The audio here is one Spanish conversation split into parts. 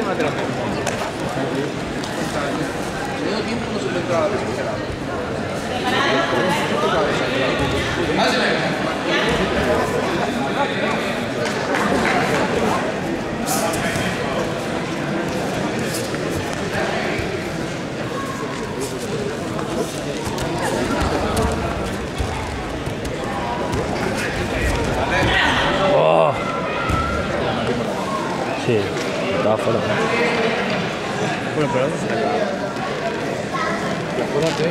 no te lo meto. Si no tiempo no se puede entrar a la desesperada. Oh. Sí, estaba fuera. Bueno, pero ¿dónde se la acaba? Acuérdate.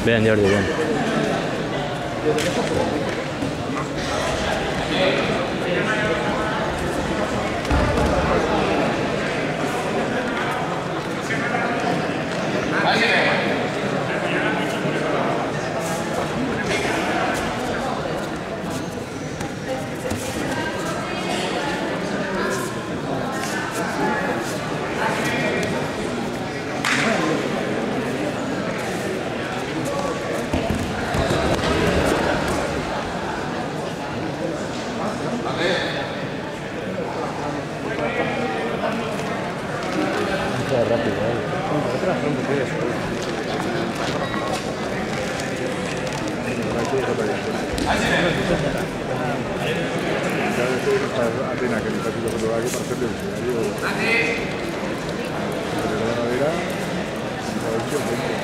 Bien, Jordi, bien. Rápido, Atena, que le está haciendo fotografía para hacerle un escenario. Pero la madera, la versión 20.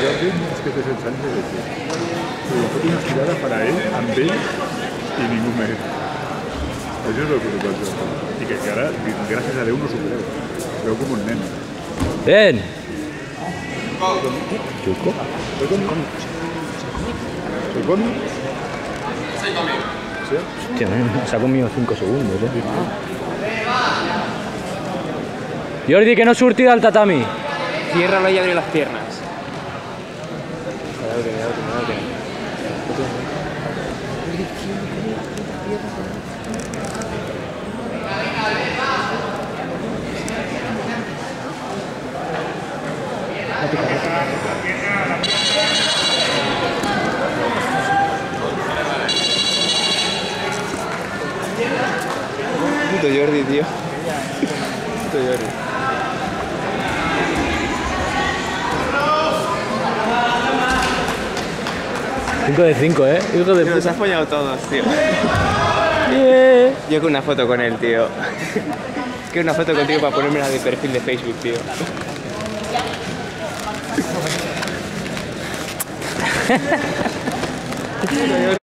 Jordi es que te es el chance de que fue una tirada para él, amb ell i ningú més. Això és el que toca el Jordi. I que ara, gràcies a Déu, no s'ho creu. Veu com un nen. Bien. Chuco. ¿Soy con? ¿Sí? Hostia, se ha comido 5 segundos, Jordi, que no surtida al tatami. Ciérralo y abre las piernas. Puto Jordi, tío. Puto Jordi. Cinco de 5, hijo de Nos puta. has follado todos, tío. Yeah. Yo con una foto con él, tío. Quiero una foto contigo para ponérmela de perfil de Facebook, tío.